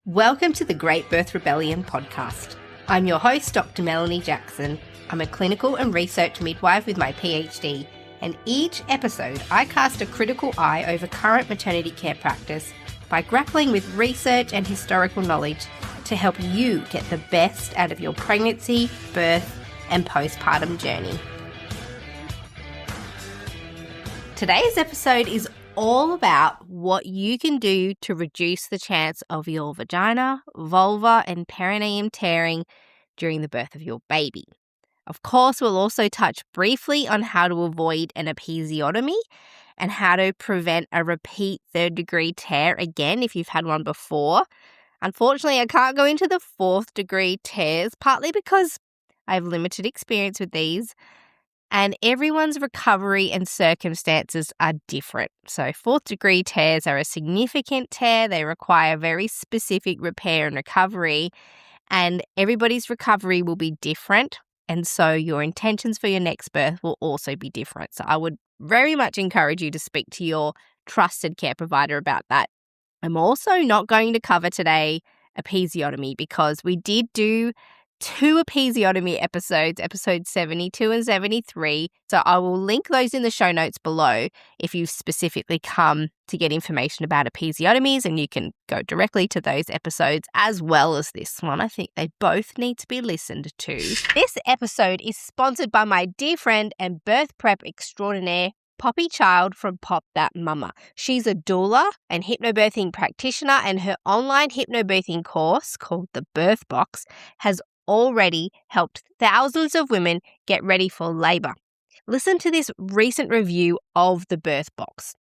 Welcome to the Great Birth Rebellion podcast. I'm your host, Dr. Melanie Jackson. I'm a clinical and research midwife with my PhD, and each episode I cast a critical eye over current maternity care practice by grappling with research and historical knowledge to help you get the best out of your pregnancy, birth, and postpartum journey. Today's episode is all about what you can do to reduce the chance of your vagina, vulva, and perineum tearing during the birth of your baby. Of course, we'll also touch briefly on how to avoid an episiotomy and how to prevent a repeat third-degree tear again if you've had one before. Unfortunately, I can't go into the fourth-degree tears, partly because I have limited experience with these, and everyone's recovery and circumstances are different. So fourth-degree tears are a significant tear. They require very specific repair and recovery, and everybody's recovery will be different. And so your intentions for your next birth will also be different. So I would very much encourage you to speak to your trusted care provider about that. I'm also not going to cover today episiotomy because we did do 2 episiotomy episodes, episodes 72 and 73. So I will link those in the show notes below if you've specifically come to get information about episiotomies, and you can go directly to those episodes as well as this one. I think they both need to be listened to. This episode is sponsored by my dear friend and birth prep extraordinaire, Poppy Child from Pop That Mama. She's a doula and hypnobirthing practitioner, and her online hypnobirthing course called The Birth Box has already helped thousands of women get ready for labour. Listen to this recent review of The Birth Box.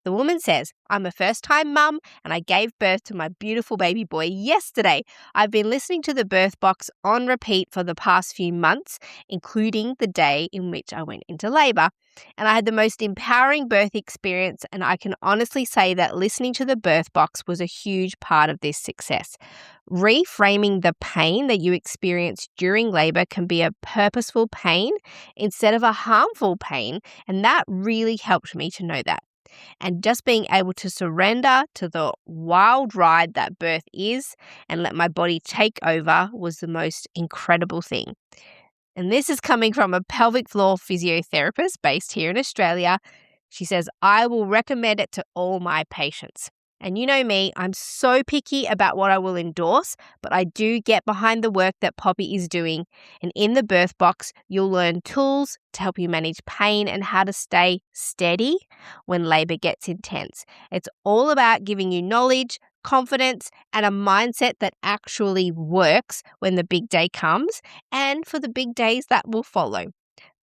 The woman says, "I'm a first-time mum and I gave birth to my beautiful baby boy yesterday. I've been listening to The Birth Box on repeat for the past few months, including the day in which I went into labour. And I had the most empowering birth experience, and I can honestly say that listening to The Birth Box was a huge part of this success. Reframing the pain that you experience during labour can be a purposeful pain instead of a harmful pain, and that really helped me to know that. And just being able to surrender to the wild ride that birth is and let my body take over was the most incredible thing." And this is coming from a pelvic floor physiotherapist based here in Australia. She says, "I will recommend it to all my patients." And you know me, I'm so picky about what I will endorse, but I do get behind the work that Poppy is doing. And in The Birth Box, you'll learn tools to help you manage pain and how to stay steady when labour gets intense. It's all about giving you knowledge, confidence, and a mindset that actually works when the big day comes and for the big days that will follow.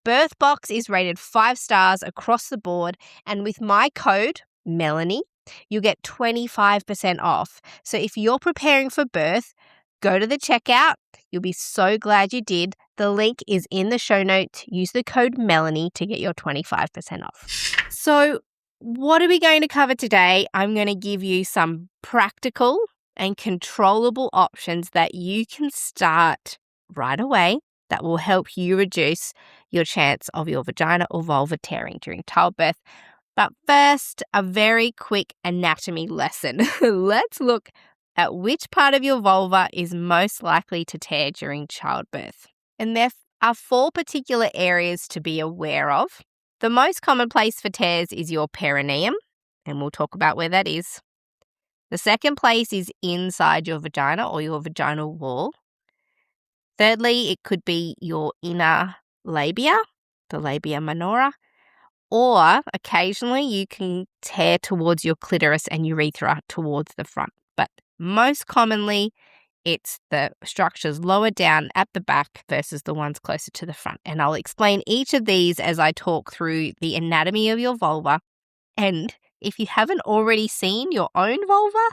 Birth Box is rated 5 stars across the board, and with my code, Melanie, you'll get 25% off. So if you're preparing for birth, go to the checkout. You'll be so glad you did. The link is in the show notes. Use the code Melanie to get your 25% off. So what are we going to cover today? I'm going to give you some practical and controllable options that you can start right away that will help you reduce your chance of your vagina or vulva tearing during childbirth. But first, a very quick anatomy lesson. Let's look at which part of your vulva is most likely to tear during childbirth. And there are 4 particular areas to be aware of. The most common place for tears is your perineum, and we'll talk about where that is. The second place is inside your vagina or your vaginal wall. Thirdly, it could be your inner labia, the labia minora. Or occasionally you can tear towards your clitoris and urethra towards the front. But most commonly, it's the structures lower down at the back versus the ones closer to the front. And I'll explain each of these as I talk through the anatomy of your vulva. And if you haven't already seen your own vulva,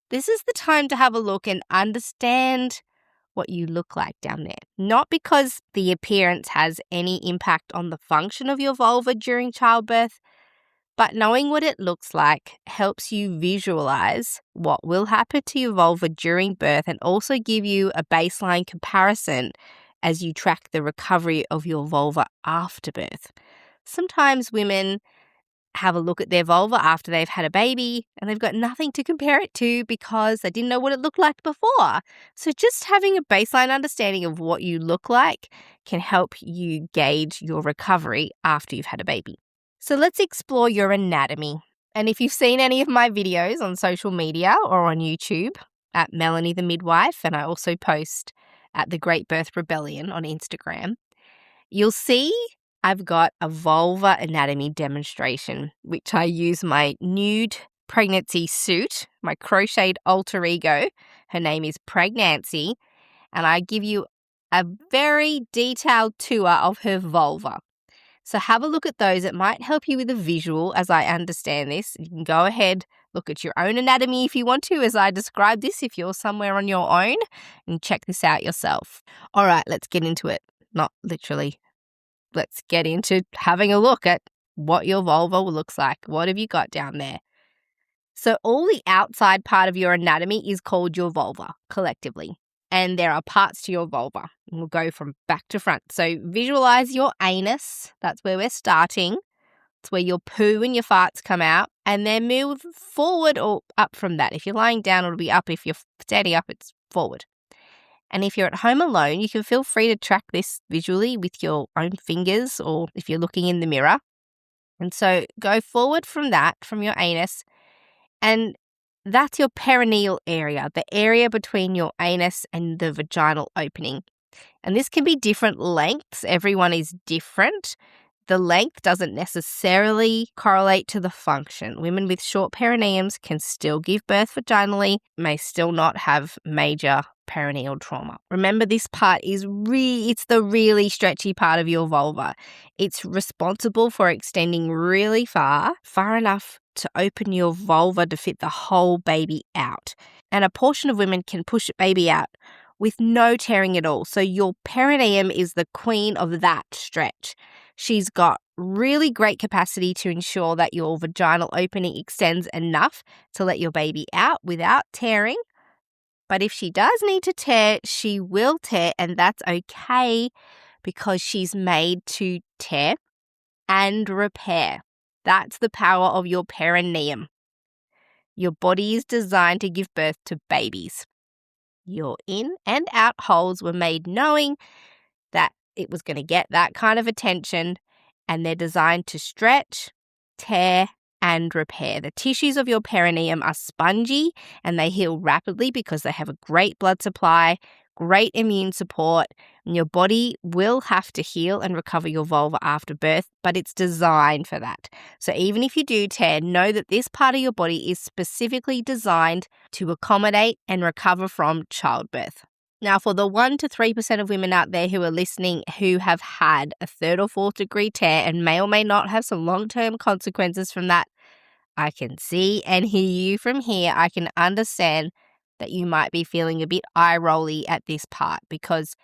this is the time to have a look and understand what you look like down there. Not because the appearance has any impact on the function of your vulva during childbirth, but knowing what it looks like helps you visualize what will happen to your vulva during birth and also give you a baseline comparison as you track the recovery of your vulva after birth. Sometimes women have a look at their vulva after they've had a baby and they've got nothing to compare it to because they didn't know what it looked like before. So just having a baseline understanding of what you look like can help you gauge your recovery after you've had a baby. So let's explore your anatomy. And if you've seen any of my videos on social media or on YouTube at Melanie the Midwife, and I also post at the Great Birth Rebellion on Instagram, you'll see I've got a vulva anatomy demonstration, which I use my nude pregnancy suit, my crocheted alter ego. Her name is Pregnancy, and I give you a very detailed tour of her vulva. So have a look at those. It might help you with a visual as I understand this. You can go ahead, look at your own anatomy if you want to, as I describe this, if you're somewhere on your own, and check this out yourself. All right, let's get into it. Not literally. Let's get into having a look at what your vulva looks like. What have you got down there? So all the outside part of your anatomy is called your vulva collectively. And there are parts to your vulva. We'll go from back to front. So visualize your anus. That's where we're starting. It's where your poo and your farts come out. And then move forward or up from that. If you're lying down, it'll be up. If you're standing up, it's forward. And if you're at home alone, you can feel free to track this visually with your own fingers or if you're looking in the mirror. And so go forward from that, from your anus, and that's your perineal area, the area between your anus and the vaginal opening. And this can be different lengths. Everyone is different. The length doesn't necessarily correlate to the function. Women with short perineums can still give birth vaginally, may still not have major perineal trauma. Remember, this part is it's the really stretchy part of your vulva. It's responsible for extending really far enough to open your vulva to fit the whole baby out. And a portion of women can push a baby out with no tearing at all. So your perineum is the queen of that stretch. She's got really great capacity to ensure that your vaginal opening extends enough to let your baby out without tearing. But if she does need to tear, she will tear, and that's okay because she's made to tear and repair. That's the power of your perineum. Your body is designed to give birth to babies. Your in and out holes were made knowing that it was going to get that kind of attention, and they're designed to stretch, tear, and repair. The tissues of your perineum are spongy and they heal rapidly because they have a great blood supply, great immune support, and your body will have to heal and recover your vulva after birth, but it's designed for that. So even if you do tear, know that this part of your body is specifically designed to accommodate and recover from childbirth. Now, for the 1 to 3% of women out there who are listening who have had a 3rd or 4th degree tear and may or may not have some long-term consequences from that, I can see and hear you from here. I can understand that you might be feeling a bit eye-rolly at this part because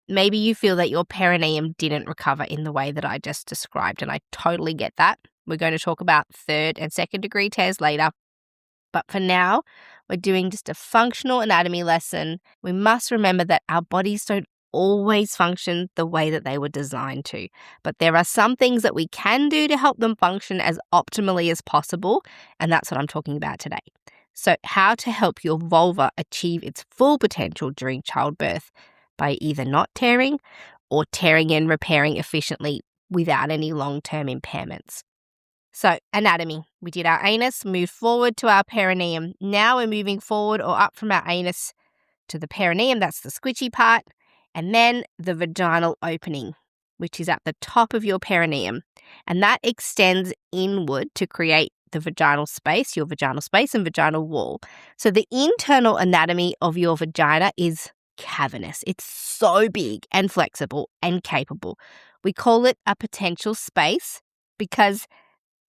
maybe you feel that your perineum didn't recover in the way that I just described, and I totally get that. We're going to talk about 3rd and 2nd degree tears later. But for now, we're doing just a functional anatomy lesson. We must remember that our bodies don't always function the way that they were designed to. But there are some things that we can do to help them function as optimally as possible, and that's what I'm talking about today. So how to help your vulva achieve its full potential during childbirth by either not tearing or tearing and repairing efficiently without any long-term impairments. So anatomy, we did our anus, moved forward to our perineum. Now we're moving forward or up from our anus to the perineum, that's the squishy part, and then the vaginal opening, which is at the top of your perineum. And that extends inward to create the vaginal space, your vaginal space and vaginal wall. So the internal anatomy of your vagina is cavernous. It's so big and flexible and capable. We call it a potential space because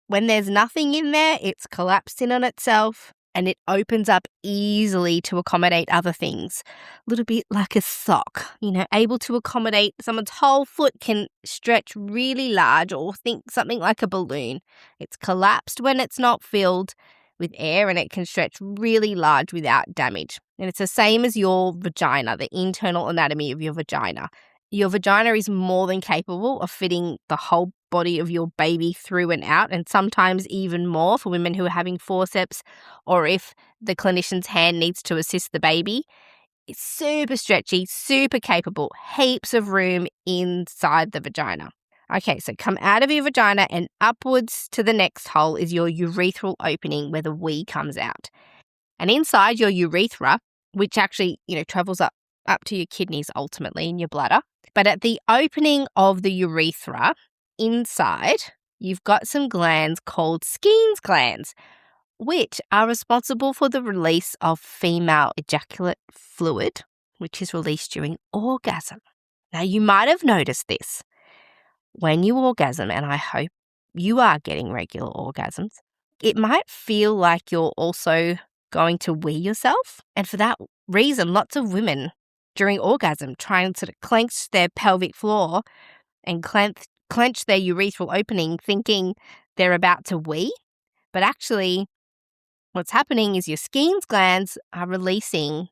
when there's nothing in there, it's collapsed in on itself and it opens up easily to accommodate other things. A little bit like a sock, able to accommodate someone's whole foot can stretch really large, or think something like a balloon. It's collapsed when it's not filled with air and it can stretch really large without damage. And it's the same as your vagina, the internal anatomy of your vagina. Your vagina is more than capable of fitting the whole body of your baby through and out, and sometimes even more for women who are having forceps or if the clinician's hand needs to assist the baby. It's super stretchy, super capable, heaps of room inside the vagina. Okay, so come out of your vagina and upwards to the next hole is your urethral opening where the wee comes out. And inside your urethra, which actually, travels up to your kidneys ultimately in your bladder. But at the opening of the urethra, inside, you've got some glands called Skene's glands, which are responsible for the release of female ejaculate fluid, which is released during orgasm. Now, you might have noticed this. When you orgasm, and I hope you are getting regular orgasms, it might feel like you're also going to wee yourself. And for that reason, lots of women during orgasm try and sort of clench their pelvic floor and clench their urethral opening thinking they're about to wee. But actually, what's happening is your Skene's glands are releasing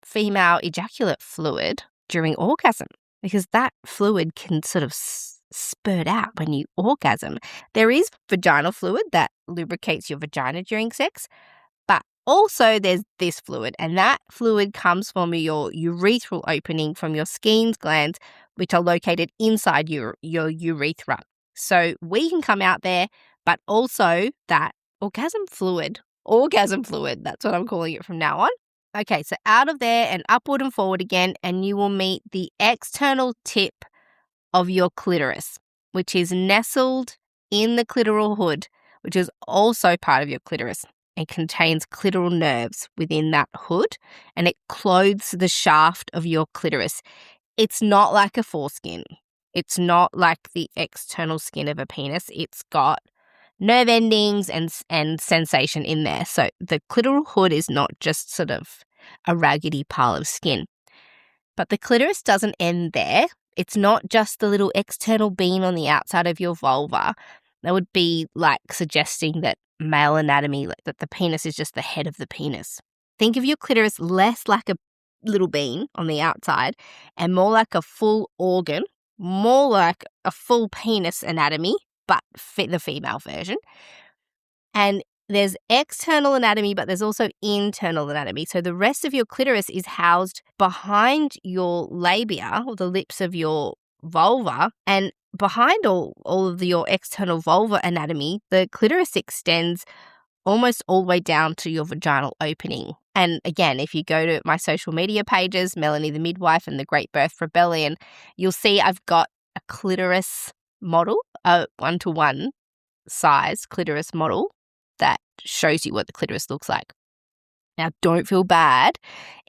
female ejaculate fluid during orgasm because that fluid can sort of spurt out when you orgasm. There is vaginal fluid that lubricates your vagina during sex, but also there's this fluid, and that fluid comes from your urethral opening from your Skene's glands, which are located inside your urethra. So we can come out there, but also that orgasm fluid, that's what I'm calling it from now on. Okay, so out of there and upward and forward again, and you will meet the external tip of your clitoris, which is nestled in the clitoral hood, which is also part of your clitoris and contains clitoral nerves within that hood, and it clothes the shaft of your clitoris. It's not like a foreskin. It's not like the external skin of a penis. It's got nerve endings and sensation in there. So the clitoral hood is not just sort of a raggedy pile of skin. But the clitoris doesn't end there. It's not just the little external bean on the outside of your vulva. That would be like suggesting that male anatomy, like that the penis is just the head of the penis. Think of your clitoris less like a little bean on the outside and more like a full organ, more like a full penis anatomy, but the female version. And there's external anatomy, but there's also internal anatomy. So the rest of your clitoris is housed behind your labia, or the lips of your vulva. And behind all of your external vulva anatomy, the clitoris extends almost all the way down to your vaginal opening. And again, if you go to my social media pages, Melanie the Midwife and the Great Birth Rebellion, you'll see I've got a clitoris model, a 1-to-1 size clitoris model that shows you what the clitoris looks like. Now, don't feel bad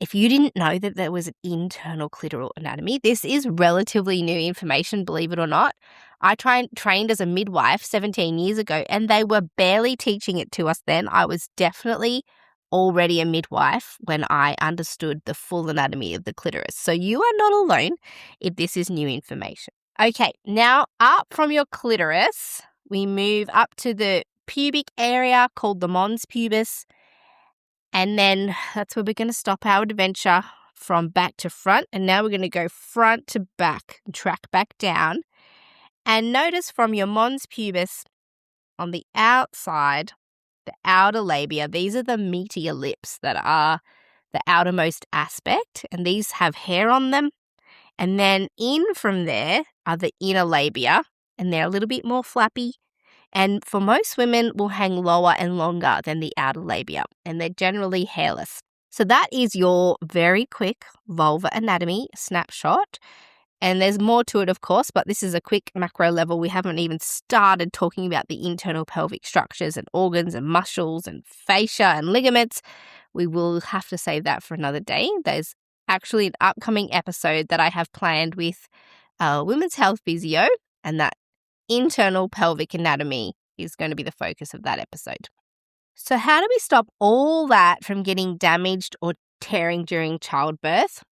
if you didn't know that there was an internal clitoral anatomy. This is relatively new information, believe it or not. I trained as a midwife 17 years ago, and they were barely teaching it to us then. I was definitely already a midwife when I understood the full anatomy of the clitoris. So you are not alone if this is new information. Okay, now up from your clitoris, we move up to the pubic area called the mons pubis. And then that's where we're going to stop our adventure from back to front. And now we're going to go front to back and track back down. And notice from your mons pubis on the outside, the outer labia, these are the meatier lips that are the outermost aspect. And these have hair on them. And then in from there are the inner labia. And they're a little bit more flappy. And for most women, will hang lower and longer than the outer labia, and they're generally hairless. So that is your very quick vulva anatomy snapshot. And there's more to it, of course, but this is a quick macro level. We haven't even started talking about the internal pelvic structures and organs and muscles and fascia and ligaments. We will have to save that for another day. There's actually an upcoming episode that I have planned with women's health physio, and that internal pelvic anatomy is going to be the focus of that episode. So how do we stop all that from getting damaged or tearing during childbirth?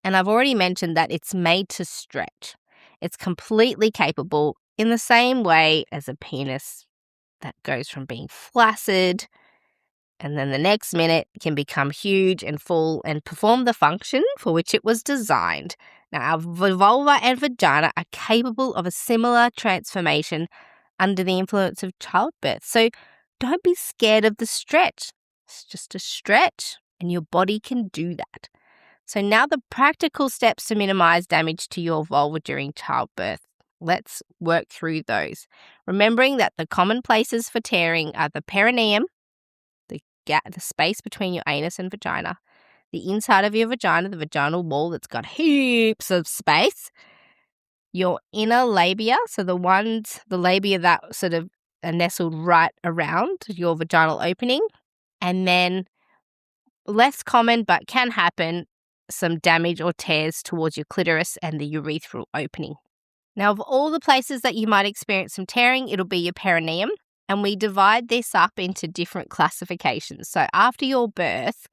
And I've already mentioned that it's made to stretch. It's completely capable in the same way as a penis that goes from being flaccid and then the next minute can become huge and full and perform the function for which it was designed. Now, our vulva and vagina are capable of a similar transformation under the influence of childbirth. So don't be scared of the stretch. It's just a stretch and your body can do that. So now the practical steps to minimize damage to your vulva during childbirth. Let's work through those. Remembering that the common places for tearing are the perineum, the space between your anus and vagina, the inside of your vagina, the vaginal wall that's got heaps of space, your inner labia, so the labia that sort of are nestled right around your vaginal opening, and then less common but can happen, some damage or tears towards your clitoris and the urethral opening. Now, of all the places that you might experience some tearing, it'll be your perineum, and we divide this up into different classifications. So after your birth,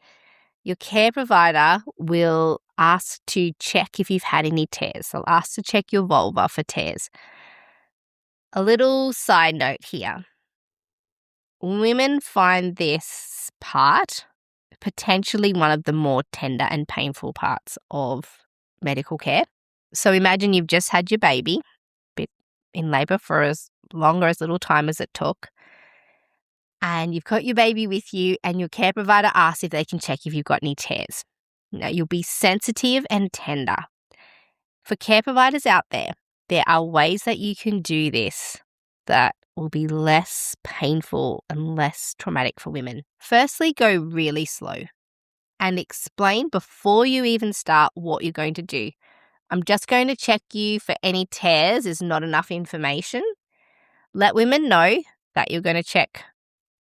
your care provider will ask to check if you've had any tears. They'll ask to check your vulva for tears. A little side note here. Women find this part potentially one of the more tender and painful parts of medical care. So imagine you've just had your baby, been in labour for as long or as little time as it took, and you've got your baby with you and your care provider asks if they can check if you've got any tears. Now, you'll be sensitive and tender. For care providers out there are ways that you can do this that will be less painful and less traumatic for women. Firstly, go really slow and explain before you even start what you're going to do. I'm just going to check you for any tears is not enough information. Let women know that you're going to check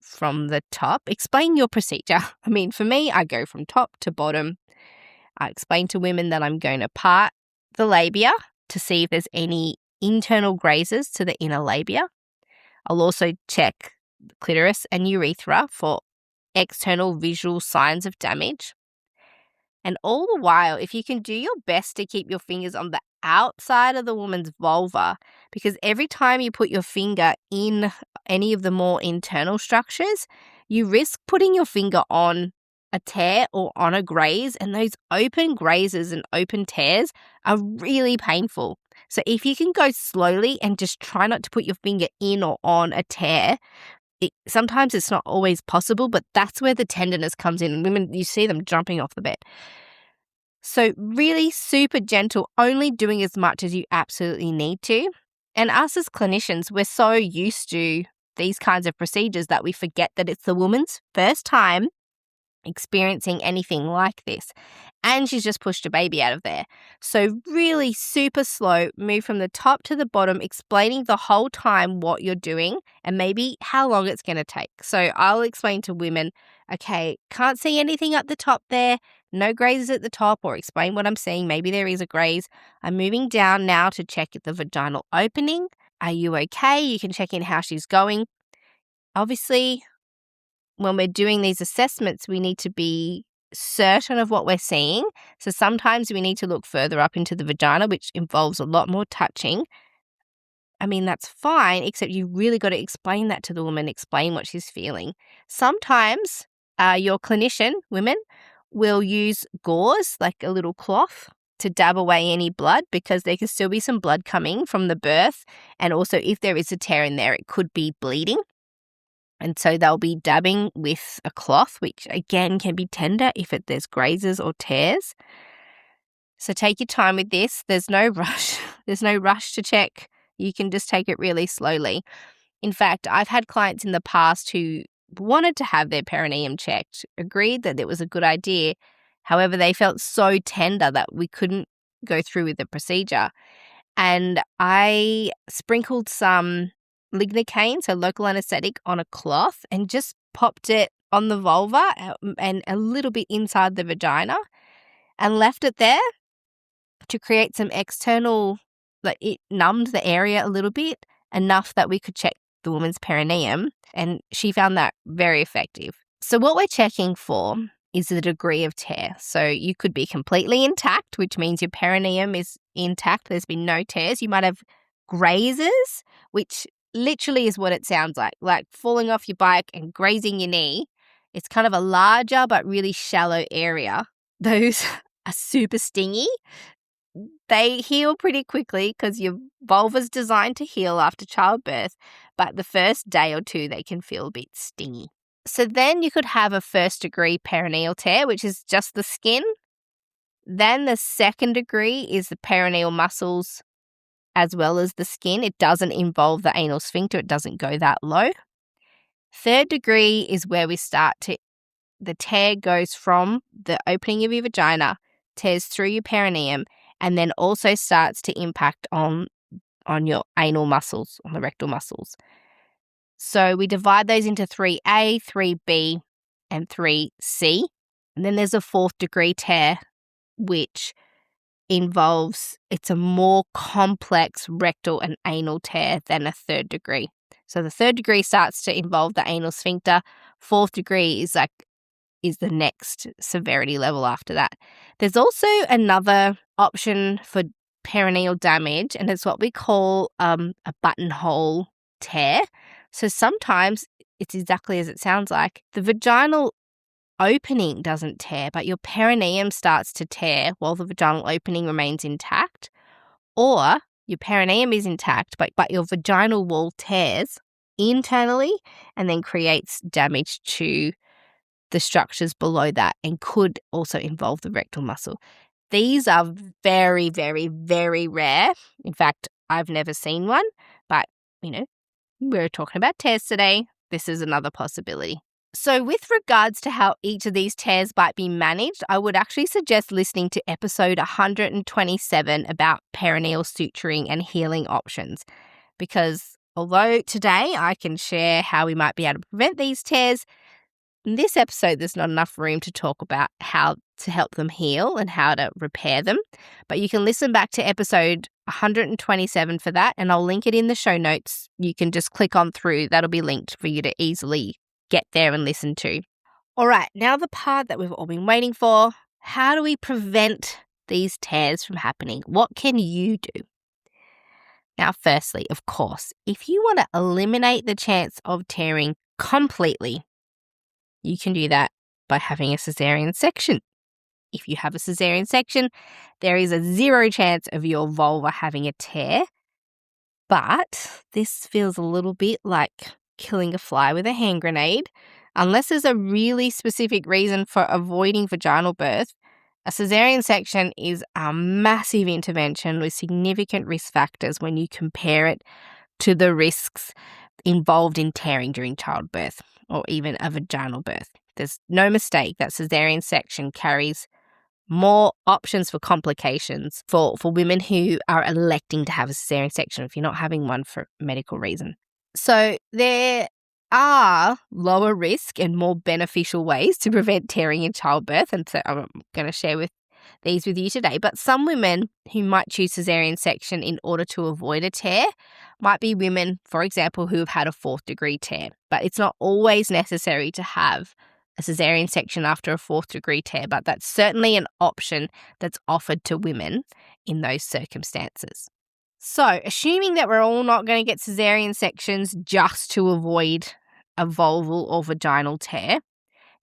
from the top. Explain your procedure. I mean, for me, I go from top to bottom. I explain to women that I'm going to part the labia to see if there's any internal grazes to the inner labia. I'll also check the clitoris and urethra for external visual signs of damage. And all the while, if you can do your best to keep your fingers on the outside of the woman's vulva, because every time you put your finger in any of the more internal structures, you risk putting your finger on a tear or on a graze, and those open grazes and open tears are really painful. So if you can go slowly and just try not to put your finger in or on a tear, sometimes it's not always possible, but that's where the tenderness comes in. And women, you see them jumping off the bed. So really super gentle, only doing as much as you absolutely need to. And us as clinicians, we're so used to these kinds of procedures that we forget that it's the woman's first time experiencing anything like this. And she's just pushed a baby out of there. So really super slow, move from the top to the bottom, explaining the whole time what you're doing and maybe how long it's going to take. So I'll explain to women, okay, can't see anything at the top there, no grazes at the top, or explain what I'm seeing. Maybe there is a graze. I'm moving down now to check the vaginal opening. Are you okay? You can check in how she's going. Obviously, when we're doing these assessments, we need to be certain of what we're seeing. So sometimes we need to look further up into the vagina, which involves a lot more touching. I mean, that's fine, except you really got to explain that to the woman, explain what she's feeling. Sometimes your clinician, women, will use gauze, like a little cloth, to dab away any blood, because there can still be some blood coming from the birth. And also if there is a tear in there, it could be bleeding. And so they'll be dabbing with a cloth, which again can be tender if there's grazes or tears. So take your time with this. There's no rush. There's no rush to check. You can just take it really slowly. In fact, I've had clients in the past who wanted to have their perineum checked, agreed that it was a good idea. However, they felt so tender that we couldn't go through with the procedure. And I sprinkled some lignocaine, so local anesthetic, on a cloth and just popped it on the vulva and a little bit inside the vagina and left it there to create some external, like it numbed the area a little bit, enough that we could check the woman's perineum, and she found that very effective. So what we're checking for is the degree of tear. So you could be completely intact, which means your perineum is intact. There's been no tears. You might have grazes, which literally is what it sounds like falling off your bike and grazing your knee. It's kind of a larger but really shallow area. Those are super stingy. they heal pretty quickly because your vulva's designed to heal after childbirth, but the first day or two they can feel a bit stingy. So then you could have a first-degree perineal tear, which is just the skin. Then the second degree is the perineal muscles as well as the skin. It doesn't involve the anal sphincter. It doesn't go that low. Third degree is where the tear goes from the opening of your vagina, tears through your perineum, and then also starts to impact on your anal muscles, on the rectal muscles. So we divide those into 3A, 3B, and 3C. And then there's a fourth degree tear, which it's a more complex rectal and anal tear than a third degree. So the third degree starts to involve the anal sphincter. Fourth degree is the next severity level after that. There's also another option for perineal damage, and it's what we call a buttonhole tear. So sometimes it's exactly as it sounds like. The vaginal opening doesn't tear, but your perineum starts to tear while the vaginal opening remains intact. Or your perineum is intact, but your vaginal wall tears internally and then creates damage to the structures below that and could also involve the rectal muscle. These are very, very, very rare. In fact, I've never seen one, but, we're talking about tears today. This is another possibility. So with regards to how each of these tears might be managed, I would actually suggest listening to episode 127 about perineal suturing and healing options, because although today I can share how we might be able to prevent these tears, in this episode there's not enough room to talk about how to help them heal and how to repair them. But you can listen back to episode 127 for that, and I'll link it in the show notes. You can just click on through. That'll be linked for you to easily get there and listen to. All right, now the part that we've all been waiting for. How do we prevent these tears from happening? What can you do? Now, firstly, of course, if you want to eliminate the chance of tearing completely, you can do that by having a cesarean section. If you have a cesarean section, there is a 0 chance of your vulva having a tear, but this feels a little bit like killing a fly with a hand grenade. Unless there's a really specific reason for avoiding vaginal birth, a cesarean section is a massive intervention with significant risk factors when you compare it to the risks involved in tearing during childbirth or even a vaginal birth. There's no mistake that cesarean section carries more options for complications for women who are electing to have a cesarean section if you're not having one for medical reason. So there are lower risk and more beneficial ways to prevent tearing in childbirth, and so I'm going to share these with you today. But some women who might choose cesarean section in order to avoid a tear might be women, for example, who have had a 4th degree tear. But it's not always necessary to have a cesarean section after a 4th degree tear, but that's certainly an option that's offered to women in those circumstances. So, assuming that we're all not going to get cesarean sections just to avoid a vulval or vaginal tear,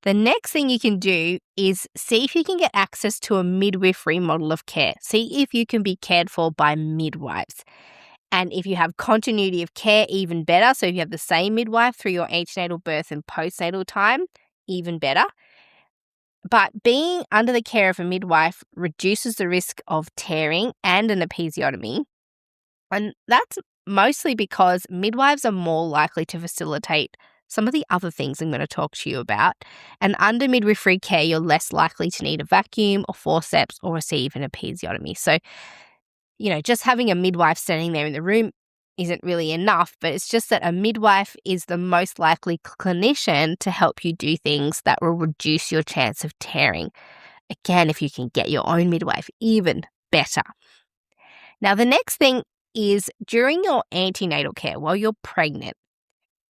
the next thing you can do is see if you can get access to a midwifery model of care. See if you can be cared for by midwives. And if you have continuity of care, even better. So if you have the same midwife through your antenatal birth and postnatal time, even better. But being under the care of a midwife reduces the risk of tearing and an episiotomy. And that's mostly because midwives are more likely to facilitate some of the other things I'm going to talk to you about. And under midwifery care, you're less likely to need a vacuum or forceps or receive an episiotomy. So, just having a midwife standing there in the room isn't really enough, but it's just that a midwife is the most likely clinician to help you do things that will reduce your chance of tearing. Again, if you can get your own midwife, even better. Now, the next thing is during your antenatal care while you're pregnant,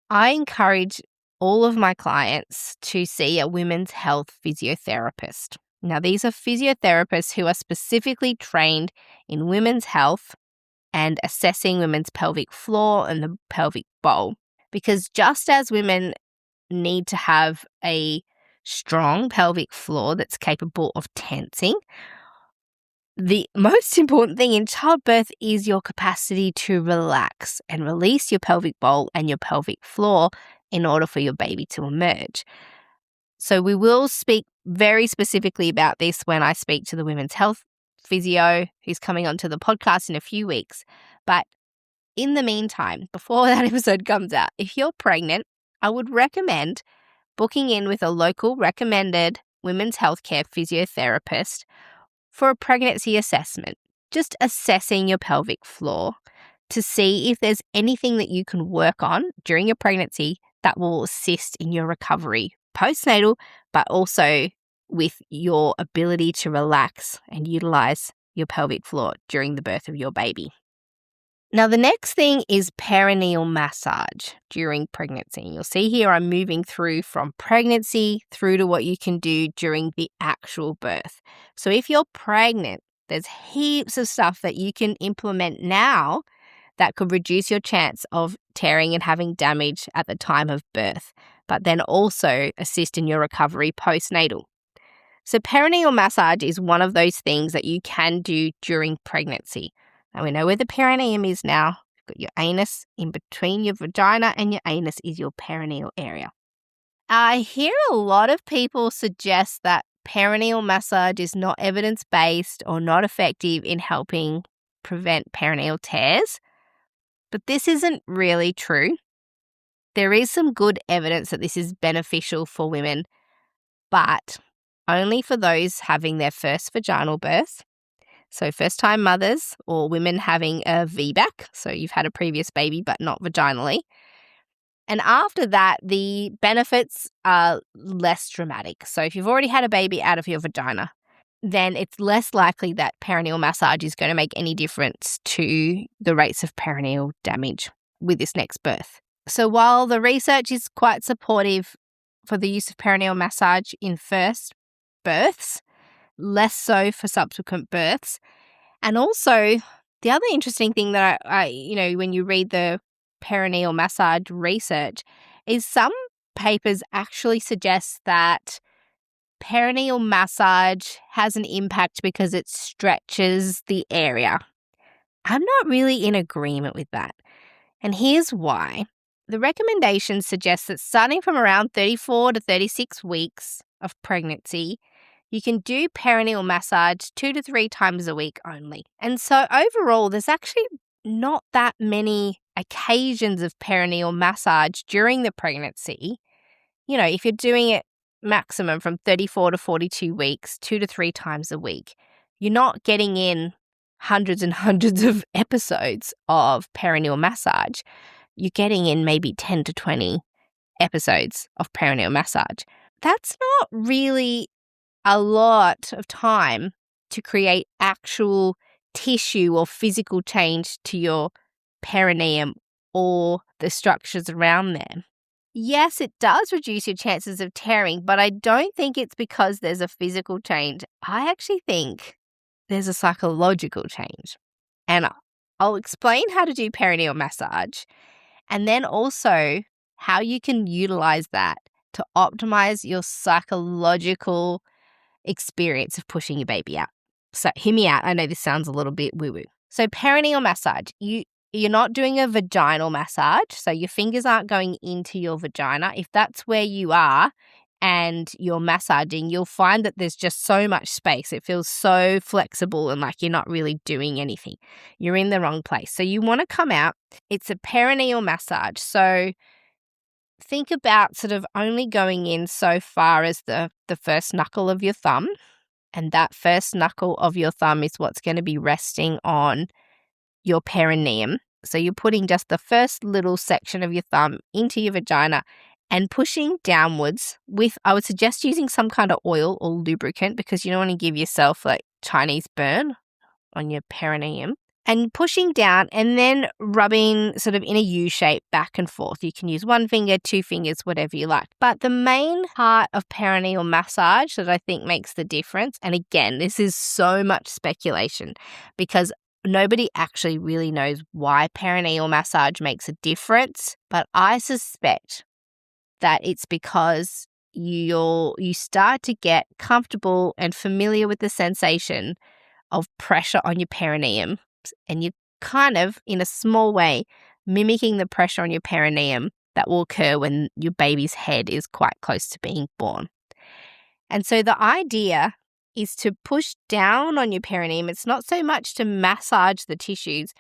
I encourage all of my clients to see a women's health physiotherapist. Now, these are physiotherapists who are specifically trained in women's health and assessing women's pelvic floor and the pelvic bowl. Because just as women need to have a strong pelvic floor that's capable of tensing, the most important thing in childbirth is your capacity to relax and release your pelvic bowl and your pelvic floor in order for your baby to emerge. So we will speak very specifically about this when I speak to the women's health physio who's coming onto the podcast in a few weeks. But in the meantime, before that episode comes out, if you're pregnant, I would recommend booking in with a local recommended women's healthcare physiotherapist for a pregnancy assessment, just assessing your pelvic floor to see if there's anything that you can work on during your pregnancy that will assist in your recovery postnatal, but also with your ability to relax and utilize your pelvic floor during the birth of your baby. Now, the next thing is perineal massage during pregnancy. You'll see here I'm moving through from pregnancy through to what you can do during the actual birth. So if you're pregnant, there's heaps of stuff that you can implement now that could reduce your chance of tearing and having damage at the time of birth, but then also assist in your recovery postnatal. So perineal massage is one of those things that you can do during pregnancy. Now we know where the perineum is now. You've got your anus in between your vagina, and your anus is your perineal area. I hear a lot of people suggest that perineal massage is not evidence-based or not effective in helping prevent perineal tears, but this isn't really true. There is some good evidence that this is beneficial for women, but only for those having their first vaginal birth. So first-time mothers or women having a VBAC, so you've had a previous baby but not vaginally. And after that, the benefits are less dramatic. So if you've already had a baby out of your vagina, then it's less likely that perineal massage is going to make any difference to the rates of perineal damage with this next birth. So while the research is quite supportive for the use of perineal massage in first births, less so for subsequent births. And also, the other interesting thing that I when you read the perineal massage research is some papers actually suggest that perineal massage has an impact because it stretches the area. I'm not really in agreement with that. And here's why. The recommendations suggest that starting from around 34 to 36 weeks of pregnancy, you can do perineal massage 2 to 3 times a week only. And so overall, there's actually not that many occasions of perineal massage during the pregnancy. If you're doing it maximum from 34 to 42 weeks, 2 to 3 times a week, you're not getting in hundreds and hundreds of episodes of perineal massage. You're getting in maybe 10 to 20 episodes of perineal massage. That's not really a lot of time to create actual tissue or physical change to your perineum or the structures around there. Yes, it does reduce your chances of tearing, but I don't think it's because there's a physical change. I actually think there's a psychological change. And I'll explain how to do perineal massage and then also how you can utilize that to optimize your psychological experience of pushing your baby out. So hear me out. I know this sounds a little bit woo-woo. So perineal massage, you're not doing a vaginal massage, so your fingers aren't going into your vagina. If that's where you are and you're massaging, you'll find that there's just so much space. It feels so flexible and like you're not really doing anything. You're in the wrong place. So you want to come out. It's a perineal massage. So think about sort of only going in so far as the first knuckle of your thumb. And that first knuckle of your thumb is what's going to be resting on your perineum. So you're putting just the first little section of your thumb into your vagina and pushing downwards with, I would suggest using some kind of oil or lubricant because you don't want to give yourself like Chinese burn on your perineum. And pushing down and then rubbing sort of in a U shape back and forth. You can use 1 finger, 2 fingers, whatever you like. But the main part of perineal massage that I think makes the difference, and again, this is so much speculation because nobody actually really knows why perineal massage makes a difference, but I suspect that it's because you start to get comfortable and familiar with the sensation of pressure on your perineum. And you're kind of, in a small way, mimicking the pressure on your perineum that will occur when your baby's head is quite close to being born. And so the idea is to push down on your perineum. It's not so much to massage the tissues,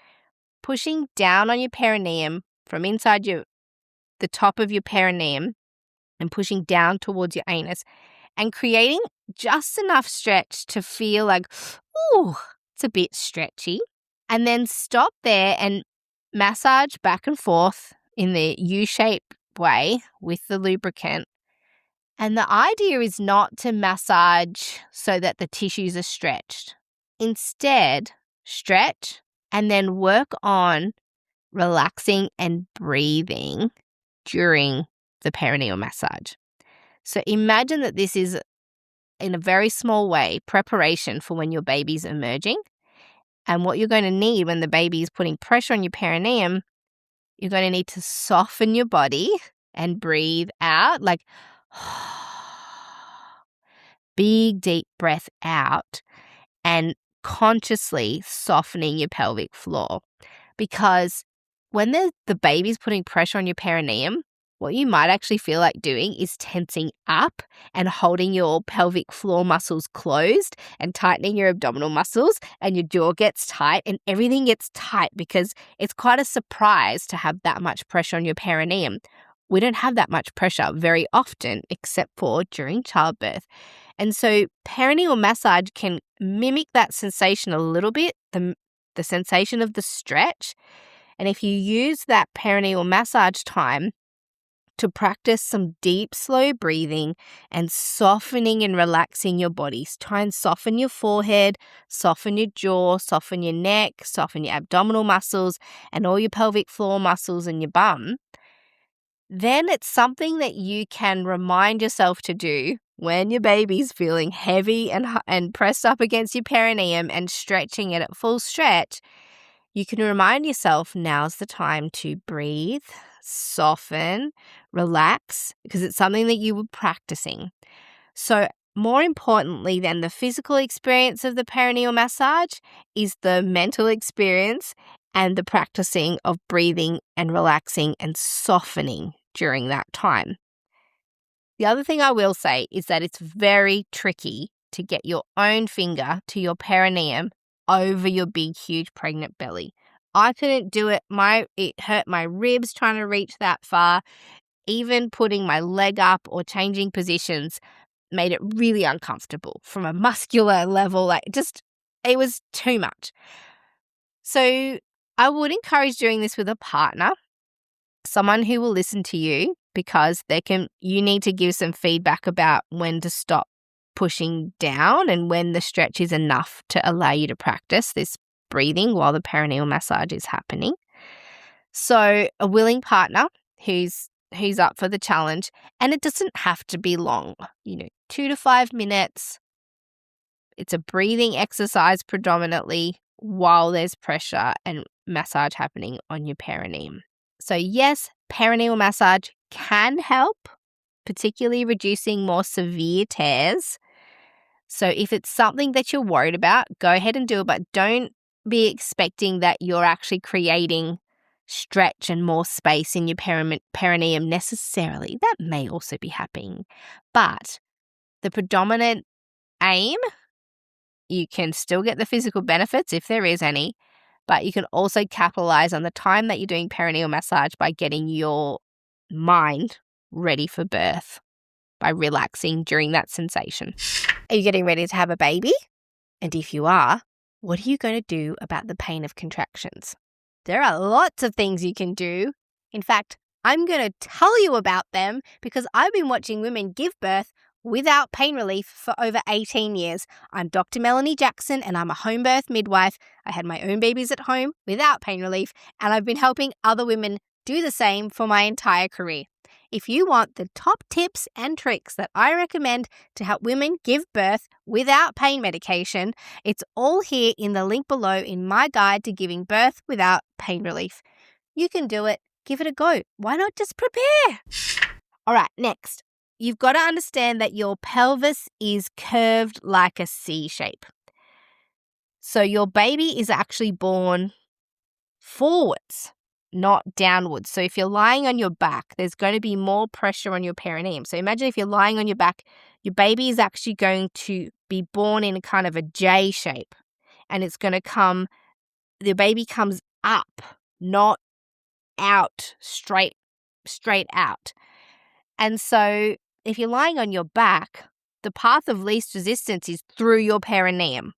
pushing down on your perineum from inside the top of your perineum and pushing down towards your anus and creating just enough stretch to feel like, ooh, it's a bit stretchy. And then stop there and massage back and forth in the U-shaped way with the lubricant. And the idea is not to massage so that the tissues are stretched. Instead, stretch and then work on relaxing and breathing during the perineal massage. So imagine that this is, in a very small way, preparation for when your baby's emerging. And what you're going to need when the baby is putting pressure on your perineum, you're going to need to soften your body and breathe out, like big, deep breath out, and consciously softening your pelvic floor. Because when the baby's putting pressure on your perineum, what you might actually feel like doing is tensing up and holding your pelvic floor muscles closed and tightening your abdominal muscles, and your jaw gets tight and everything gets tight because it's quite a surprise to have that much pressure on your perineum. We don't have that much pressure very often except for during childbirth. And so perineal massage can mimic that sensation a little bit, the sensation of the stretch. And if you use that perineal massage time to practice some deep, slow breathing and softening and relaxing your body, try and soften your forehead, soften your jaw, soften your neck, soften your abdominal muscles and all your pelvic floor muscles and your bum, then it's something that you can remind yourself to do when your baby's feeling heavy and pressed up against your perineum and stretching it at full stretch. You can remind yourself now's the time to breathe, soften, relax, because it's something that you were practicing. So more importantly than the physical experience of the perineal massage is the mental experience and the practicing of breathing and relaxing and softening during that time. The other thing I will say is that it's very tricky to get your own finger to your perineum over your big, huge pregnant belly. I couldn't do it. It hurt my ribs trying to reach that far. Even putting my leg up or changing positions made it really uncomfortable from a muscular level. It was too much. So I would encourage doing this with a partner, someone who will listen to you, because you need to give some feedback about when to stop pushing down and when the stretch is enough to allow you to practice this breathing while the perineal massage is happening. So a willing partner who's up for the challenge, and it doesn't have to be long, 2 to 5 minutes. It's a breathing exercise predominantly while there's pressure and massage happening on your perineum. So yes, perineal massage can help, particularly reducing more severe tears. So if it's something that you're worried about, go ahead and do it, but don't be expecting that you're actually creating stretch and more space in your perineum necessarily. That may also be happening. But the predominant aim, you can still get the physical benefits if there is any, but you can also capitalize on the time that you're doing perineal massage by getting your mind ready for birth by relaxing during that sensation. Are you getting ready to have a baby? And if you are, what are you going to do about the pain of contractions? There are lots of things you can do. In fact, I'm going to tell you about them because I've been watching women give birth without pain relief for over 18 years. I'm Dr. Melanie Jackson and I'm a home birth midwife. I had my own babies at home without pain relief, and I've been helping other women do the same for my entire career. If you want the top tips and tricks that I recommend to help women give birth without pain medication, it's all here in the link below in my guide to giving birth without pain relief. You can do it. Give it a go. Why not just prepare? All right, next. You've got to understand that your pelvis is curved like a C shape. So your baby is actually born forwards, not downwards. So if you're lying on your back, there's going to be more pressure on your perineum. So imagine if you're lying on your back, your baby is actually going to be born in a kind of a J shape, and it's going to come, the baby comes up, not out, straight out. And so if you're lying on your back, the path of least resistance is through your perineum.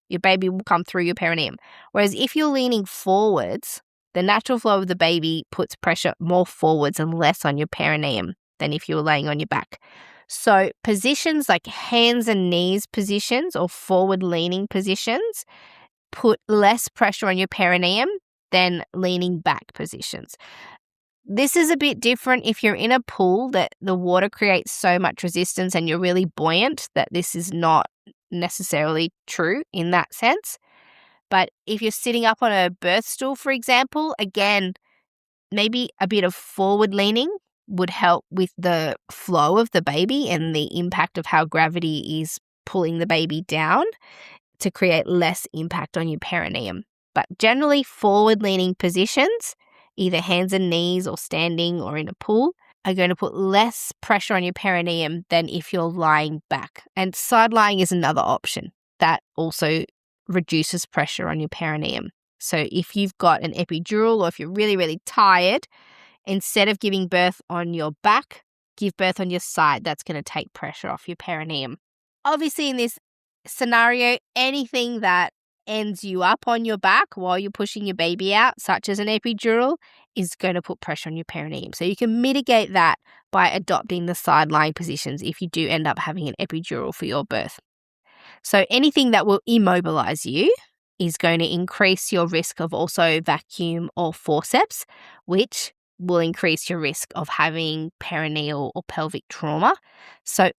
Your baby will come through your perineum. Whereas if you're leaning forwards, the natural flow of the baby puts pressure more forwards and less on your perineum than if you were laying on your back. So positions like hands and knees positions or forward leaning positions put less pressure on your perineum than leaning back positions. This is a bit different if you're in a pool that the water creates so much resistance and you're really buoyant that this is not necessarily true in that sense. But if you're sitting up on a birth stool, for example, again, maybe a bit of forward leaning would help with the flow of the baby and the impact of how gravity is pulling the baby down to create less impact on your perineum. But generally, forward leaning positions, either hands and knees or standing or in a pool, are going to put less pressure on your perineum than if you're lying back. And side lying is another option that also reduces pressure on your perineum. So if you've got an epidural or if you're really, really tired, instead of giving birth on your back, give birth on your side. That's going to take pressure off your perineum. Obviously, in this scenario, anything that ends you up on your back while you're pushing your baby out, such as an epidural, is going to put pressure on your perineum. So you can mitigate that by adopting the side lying positions if you do end up having an epidural for your birth. So anything that will immobilize you is going to increase your risk of also vacuum or forceps, which will increase your risk of having perineal or pelvic trauma. So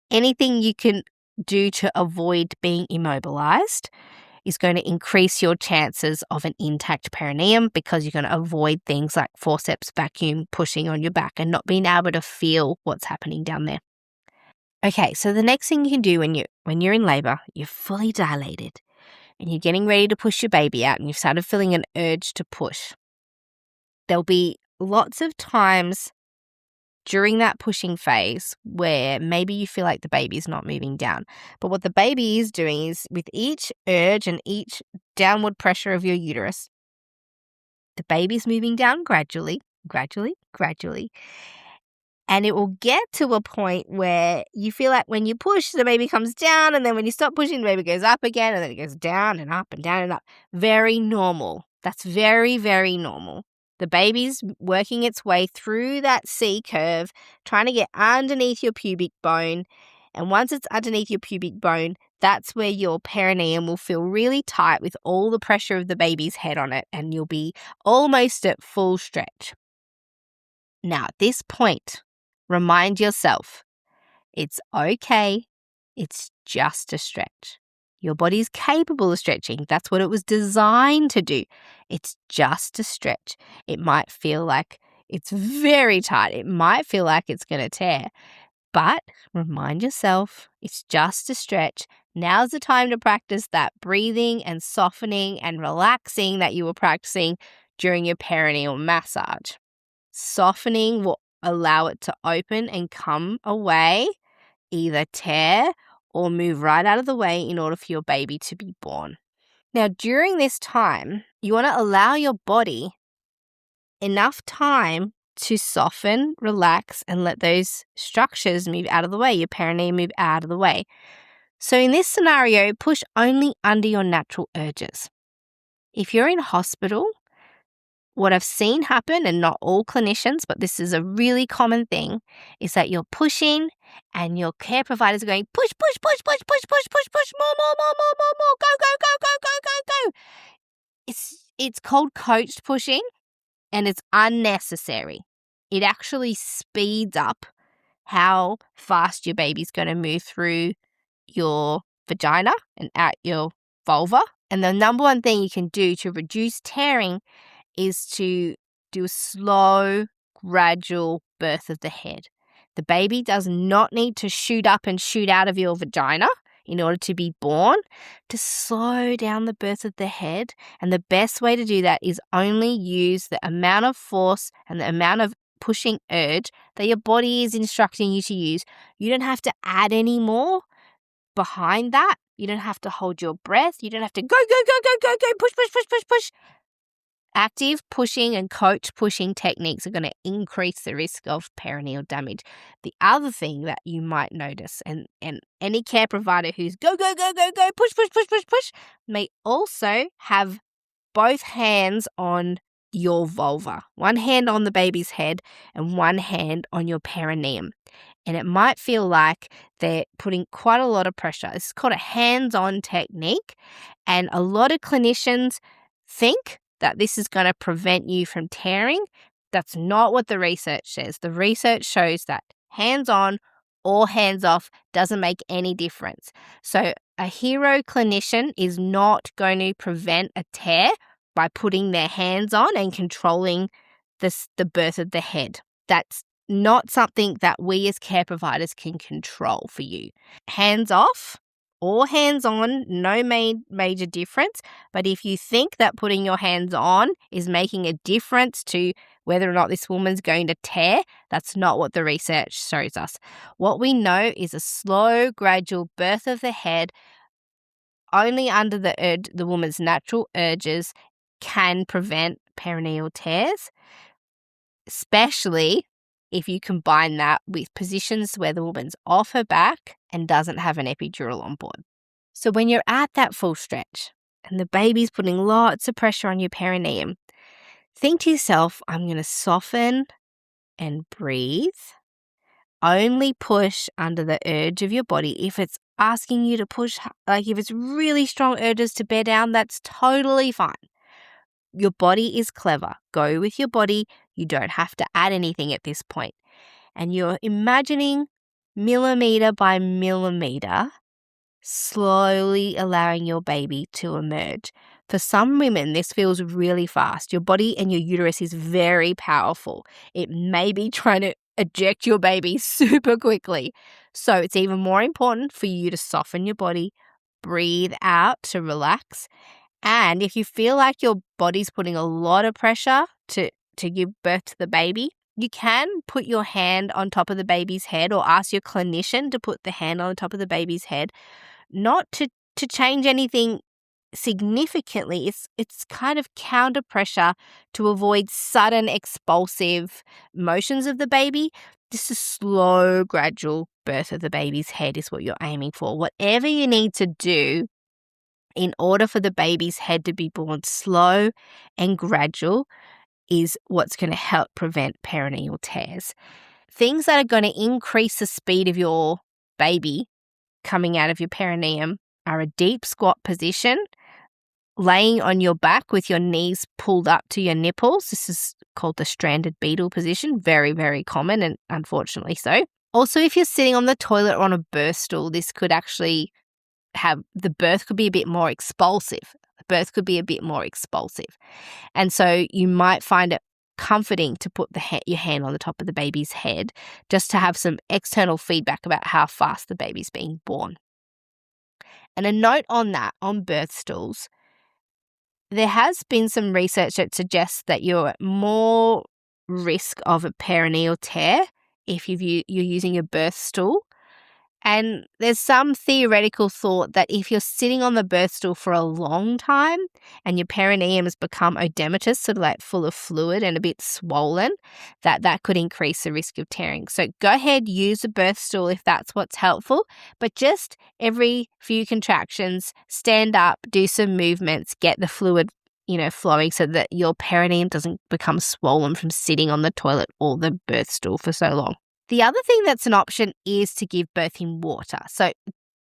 anything you can do to avoid being immobilized is going to increase your chances of an intact perineum because you're going to avoid things like forceps, vacuum, pushing on your back and not being able to feel what's happening down there. Okay, so the next thing you can do when you're in labor, you're fully dilated and you're getting ready to push your baby out and you've started feeling an urge to push. There'll be lots of times during that pushing phase where maybe you feel like the baby is not moving down. But what the baby is doing is with each urge and each downward pressure of your uterus, the baby's moving down gradually. And it will get to a point where you feel like when you push, the baby comes down, and then when you stop pushing, the baby goes up again, and then it goes down and up and down and up. Very normal. That's very, very normal. The baby's working its way through that C curve, trying to get underneath your pubic bone. And once it's underneath your pubic bone, that's where your perineum will feel really tight with all the pressure of the baby's head on it, and you'll be almost at full stretch. Now, at this point, remind yourself, it's okay. It's just a stretch. Your body is capable of stretching. That's what it was designed to do. It's just a stretch. It might feel like it's very tight. It might feel like it's going to tear. But remind yourself, it's just a stretch. Now's the time to practice that breathing and softening and relaxing that you were practicing during your perineal massage. Softening will allow it to open and come away, either tear or move right out of the way in order for your baby to be born. Now, during this time, you want to allow your body enough time to soften, relax, and let those structures move out of the way, your perineum move out of the way. So in this scenario, push only under your natural urges. If you're in hospital, what I've seen happen, and not all clinicians, but this is a really common thing, is that you're pushing and your care providers are going, push, more, go. It's called coached pushing, and it's unnecessary. It actually speeds up how fast your baby's going to move through your vagina and out your vulva. And the number one thing you can do to reduce tearing is to do a slow, gradual birth of the head. The baby does not need to shoot up and shoot out of your vagina in order to be born to slow down the birth of the head. And the best way to do that is only use the amount of force and the amount of pushing urge that your body is instructing you to use. You don't have to add any more behind that. You don't have to hold your breath. You don't have to go, push, push, push, push, push. Active pushing and coach pushing techniques are going to increase the risk of perineal damage. The other thing that you might notice, and any care provider who's go, push, push, push, push, push, may also have both hands on your vulva. One hand on the baby's head and one hand on your perineum. And it might feel like they're putting quite a lot of pressure. It's called a hands-on technique. And a lot of clinicians think that this is going to prevent you from tearing. That's not what the research says. The research shows that hands-on or hands-off doesn't make any difference. So a hero clinician is not going to prevent a tear by putting their hands on and controlling the birth of the head. That's not something that we as care providers can control for you. Hands off or hands on, no major difference. But if you think that putting your hands on is making a difference to whether or not this woman's going to tear, that's not what the research shows us. What we know is a slow, gradual birth of the head only under the woman's natural urges can prevent perineal tears, especially if you combine that with positions where the woman's off her back and doesn't have an epidural on board. So when you're at that full stretch and the baby's putting lots of pressure on your perineum, think to yourself, I'm going to soften and breathe. Only push under the urge of your body. If it's asking you to push, like if it's really strong urges to bear down, that's totally fine. Your body is clever. Go with your body. You don't have to add anything at this point. And you're imagining millimeter by millimeter, slowly allowing your baby to emerge. For some women, this feels really fast. Your body and your uterus is very powerful. It may be trying to eject your baby super quickly. So it's even more important for you to soften your body, breathe out to relax. And if you feel like your body's putting a lot of pressure to give birth to the baby, you can put your hand on top of the baby's head or ask your clinician to put the hand on top of the baby's head, not to change anything significantly. It's kind of counter pressure to avoid sudden expulsive motions of the baby. Just a slow, gradual birth of the baby's head is what you're aiming for. Whatever you need to do in order for the baby's head to be born slow and gradual is what's going to help prevent perineal tears. Things that are going to increase the speed of your baby coming out of your perineum are a deep squat position, laying on your back with your knees pulled up to your nipples. This is called the stranded beetle position, very, very common and unfortunately so. Also, if you're sitting on the toilet or on a birth stool, this could actually the birth could be a bit more expulsive. And so you might find it comforting to put your hand on the top of the baby's head just to have some external feedback about how fast the baby's being born. And a note on that, on birth stools, there has been some research that suggests that you're at more risk of a perineal tear if you're using a birth stool. And there's some theoretical thought that if you're sitting on the birth stool for a long time and your perineum has become oedematous, sort of like full of fluid and a bit swollen, that could increase the risk of tearing. So go ahead, use a birth stool if that's what's helpful, but just every few contractions, stand up, do some movements, get the fluid flowing so that your perineum doesn't become swollen from sitting on the toilet or the birth stool for so long. The other thing that's an option is to give birth in water. So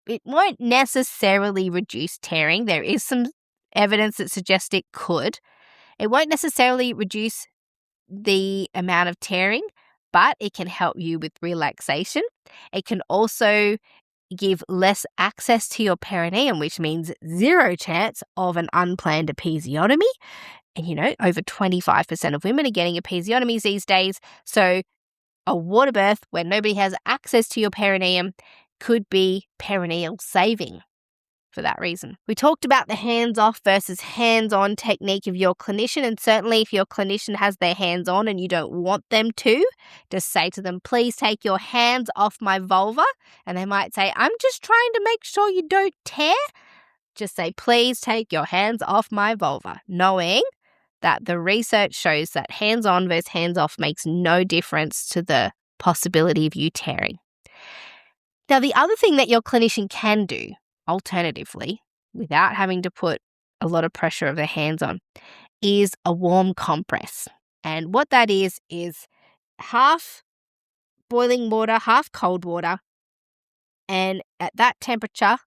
it won't necessarily reduce tearing. There is some evidence that suggests it could. It won't necessarily reduce the amount of tearing, but it can help you with relaxation. It can also give less access to your perineum, which means zero chance of an unplanned episiotomy. And, over 25% of women are getting episiotomies these days. So a water birth where nobody has access to your perineum could be perineal saving for that reason. We talked about the hands-off versus hands-on technique of your clinician, and certainly if your clinician has their hands on and you don't want them to, just say to them, please take your hands off my vulva, and they might say, I'm just trying to make sure you don't tear. Just say, please take your hands off my vulva, knowing that the research shows that hands-on versus hands-off makes no difference to the possibility of you tearing. Now, the other thing that your clinician can do, alternatively, without having to put a lot of pressure of their hands on, is a warm compress. And what that is half boiling water, half cold water, and at that temperature,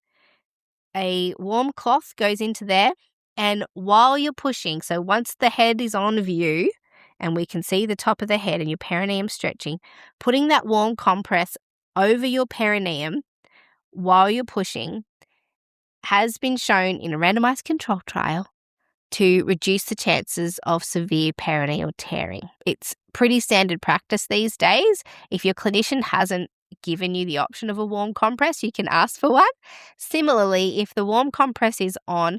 a warm cloth goes into there, and while you're pushing, so once the head is on view and we can see the top of the head and your perineum stretching, putting that warm compress over your perineum while you're pushing has been shown in a randomized control trial to reduce the chances of severe perineal tearing. It's pretty standard practice these days. If your clinician hasn't given you the option of a warm compress, you can ask for one. Similarly, if the warm compress is on,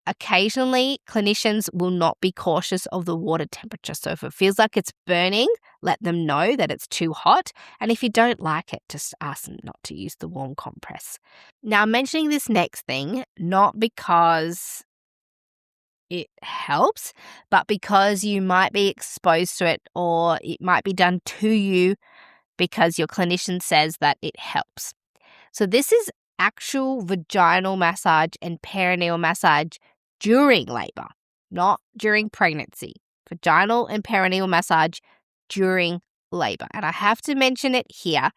occasionally clinicians will not be cautious of the water temperature. So if it feels like it's burning, let them know that it's too hot. And if you don't like it, just ask them not to use the warm compress. Now, I'm mentioning this next thing, not because it helps, but because you might be exposed to it or it might be done to you because your clinician says that it helps. So this is actual vaginal massage and perineal massage during labor, not during pregnancy. Vaginal and perineal massage during labor. And I have to mention it here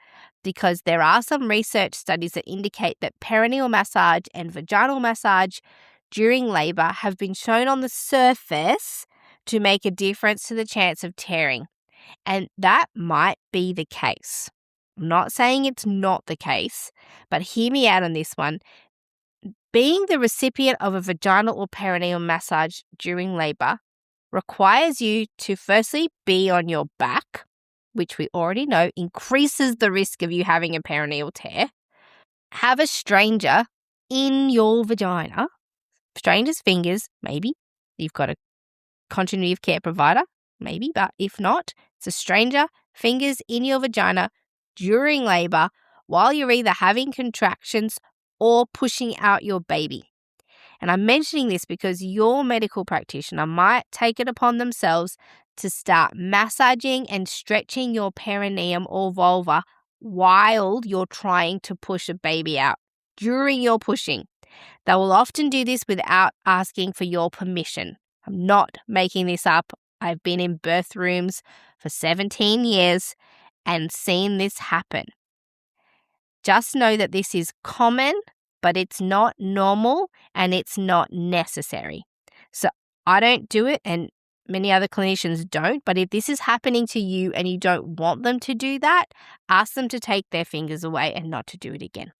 because there are some research studies that indicate that perineal massage and vaginal massage during labor have been shown on the surface to make a difference to the chance of tearing. And that might be the case. I'm not saying it's not the case, but hear me out on this one. Being the recipient of a vaginal or perineal massage during labor requires you to firstly be on your back, which we already know increases the risk of you having a perineal tear. Have a stranger in your vagina, stranger's fingers, maybe. You've got a continuity of care provider, maybe, but if not, it's a stranger, fingers in your vagina during labor while you're either having contractions or pushing out your baby. And I'm mentioning this because your medical practitioner might take it upon themselves to start massaging and stretching your perineum or vulva while you're trying to push a baby out during your pushing. They will often do this without asking for your permission. I'm not making this up. I've been in birth rooms for 17 years and seen this happen. Just know that this is common, but it's not normal and it's not necessary. So I don't do it and many other clinicians don't, but if this is happening to you and you don't want them to do that, ask them to take their fingers away and not to do it again.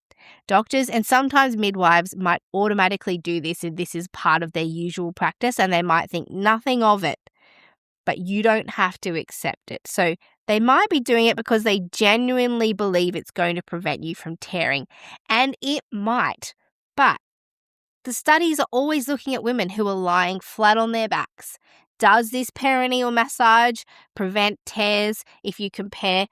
Doctors and sometimes midwives might automatically do this if this is part of their usual practice and they might think nothing of it, but you don't have to accept it. So they might be doing it because they genuinely believe it's going to prevent you from tearing, and it might, but the studies are always looking at women who are lying flat on their backs. Does this perineal massage prevent tears if you compare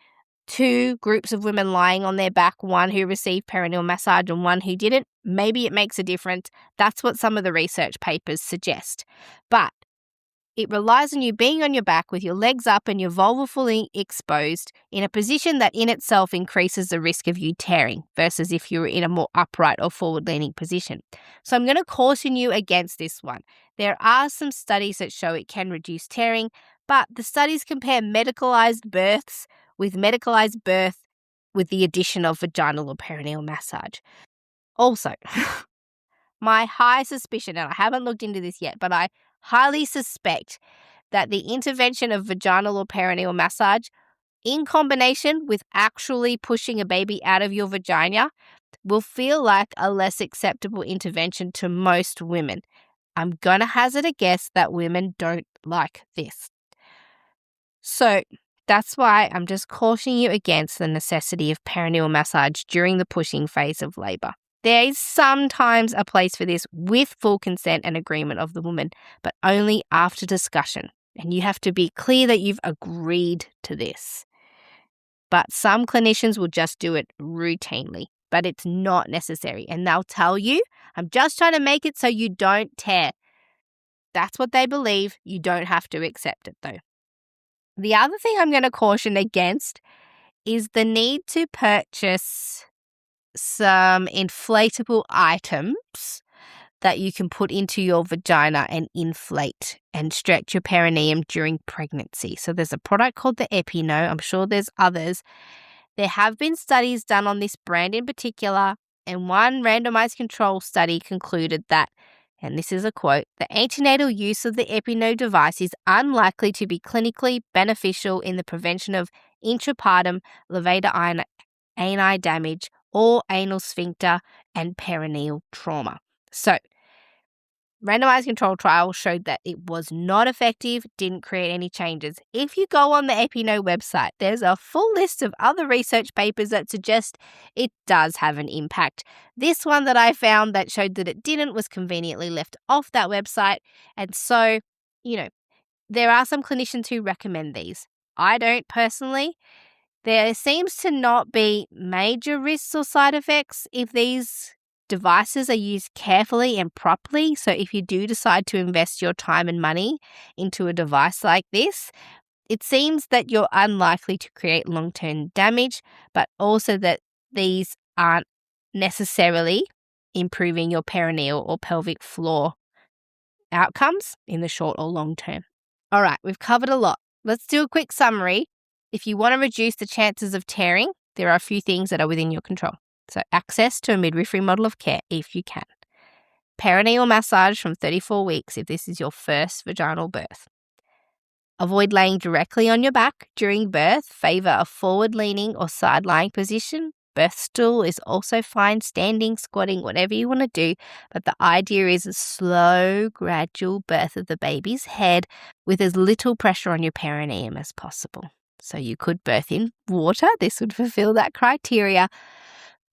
two groups of women lying on their back, one who received perineal massage and one who didn't? Maybe it makes a difference. That's what some of the research papers suggest. But it relies on you being on your back with your legs up and your vulva fully exposed in a position that in itself increases the risk of you tearing versus if you're in a more upright or forward-leaning position. So I'm going to caution you against this one. There are some studies that show it can reduce tearing, but the studies compare medicalized births with medicalized birth with the addition of vaginal or perineal massage. Also, my high suspicion, and I haven't looked into this yet, but I highly suspect that the intervention of vaginal or perineal massage in combination with actually pushing a baby out of your vagina will feel like a less acceptable intervention to most women. I'm going to hazard a guess that women don't like this. So That's why I'm just cautioning you against the necessity of perineal massage during the pushing phase of labour. There is sometimes a place for this with full consent and agreement of the woman, but only after discussion. And you have to be clear that you've agreed to this. But some clinicians will just do it routinely, but it's not necessary. And they'll tell you, I'm just trying to make it so you don't tear. That's what they believe. You don't have to accept it though. The other thing I'm going to caution against is the need to purchase some inflatable items that you can put into your vagina and inflate and stretch your perineum during pregnancy. So there's a product called the I'm sure there's others. There have been studies done on this brand in particular, and one randomized control study concluded that, and this is a quote, the antenatal use of the device is unlikely to be clinically beneficial in the prevention of intrapartum levator ani damage or anal sphincter and perineal trauma. So, randomized control trial showed that it was not effective, didn't create any changes. If you go on the website, there's a full list of other research papers that suggest it does have an impact. This one that I found that showed that it didn't was conveniently left off that website. And so, there are some clinicians who recommend these. I don't personally. There seems to not be major risks or side effects if these devices are used carefully and properly. So if you do decide to invest your time and money into a device like this, it seems that you're unlikely to create long-term damage, but also that these aren't necessarily improving your perineal or pelvic floor outcomes in the short or long term. All right, we've covered a lot. Let's do a quick summary. If you want to reduce the chances of tearing, there are a few things that are within your control. So access to a midwifery model of care if you can. Perineal massage from 34 weeks if this is your first vaginal birth. Avoid laying directly on your back during birth. Favor a forward-leaning or side-lying position. Birth stool is also fine, standing, squatting, whatever you want to do. But the idea is a slow, gradual birth of the baby's head with as little pressure on your perineum as possible. So you could birth in water. This would fulfill that criteria.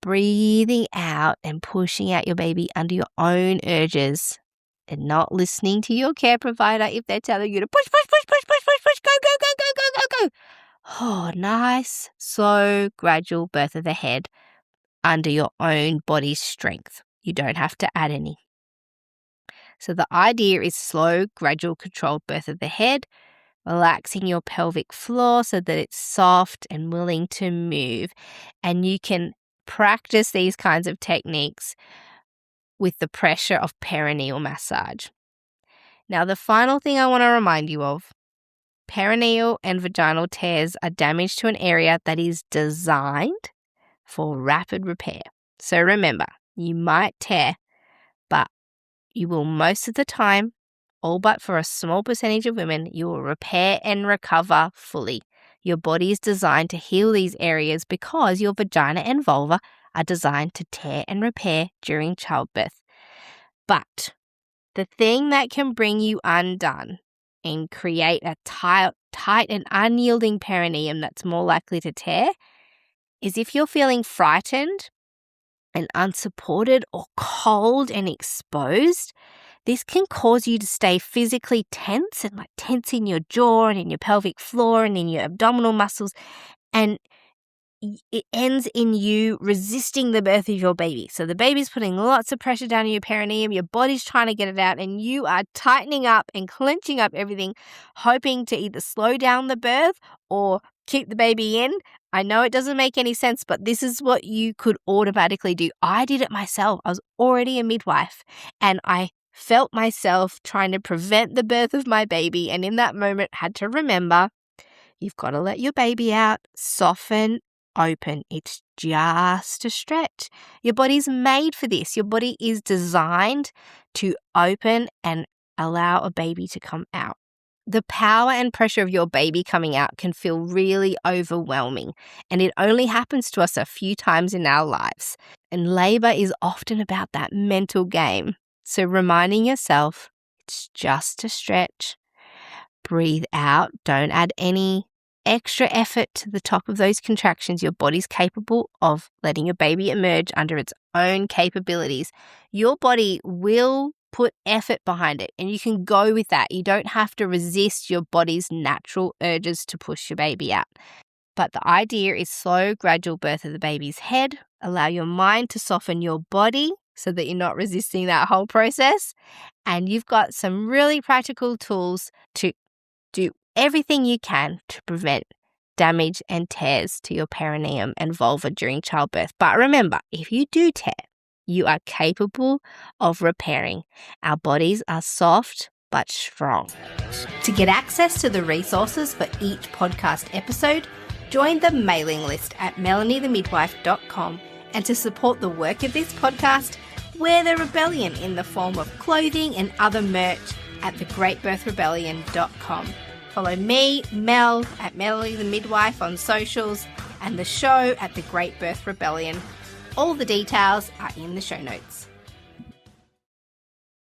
Breathing out and pushing out your baby under your own urges and not listening to your care provider if they're telling you to push, go. Oh, nice, slow, gradual birth of the head under your own body's strength. You don't have to add any. So the idea is slow, gradual, controlled birth of the head, relaxing your pelvic floor so that it's soft and willing to move. And you can practice these kinds of techniques with the pressure of perineal massage. Now, the final thing I want to remind you of, perineal and vaginal tears are damage to an area that is designed for rapid repair. So remember, you might tear, but you will most of the time, all but for a small percentage of women, you will repair and recover fully. Your body is designed to heal these areas because your vagina and vulva are designed to tear and repair during childbirth. But the thing that can bring you undone and create a tight and unyielding perineum that's more likely to tear is if you're feeling frightened and unsupported or cold and exposed. This can cause you to stay physically tense and tense in your jaw and in your pelvic floor and in your abdominal muscles, and it ends in you resisting the birth of your baby. So the baby's putting lots of pressure down on your perineum, your body's trying to get it out, and you are tightening up and clenching up everything, hoping to either slow down the birth or keep the baby in. I know it doesn't make any sense, but this is what you could automatically do. I did it myself. I was already a midwife, and I felt myself trying to prevent the birth of my baby, and in that moment had to remember, you've got to let your baby out, soften, open. It's just a stretch. Your body's made for this. Your body is designed to open and allow a baby to come out. The power and pressure of your baby coming out can feel really overwhelming, and it only happens to us a few times in our lives. And labor is often about that mental game. So reminding yourself, it's just a stretch. Breathe out. Don't add any extra effort to the top of those contractions, your body's capable of letting your baby emerge under its own capabilities. Your body will put effort behind it, and you can go with that. You don't have to resist your body's natural urges to push your baby out. But the idea is slow, gradual birth of the baby's head. Allow your mind to soften your body so that you're not resisting that whole process. And you've got some really practical tools to do everything you can to prevent damage and tears to your perineum and vulva during childbirth. But remember, if you do tear, you are capable of repairing. Our bodies are soft but strong. To get access to the resources for each podcast episode, join the mailing list at melaniethemidwife.com, and to support the work of this podcast, wear the rebellion in the form of clothing and other merch at thegreatbirthrebellion.com. Follow me, Mel, at Melanie the Midwife on socials, and the show at The Great Birth Rebellion. All the details are in the show notes.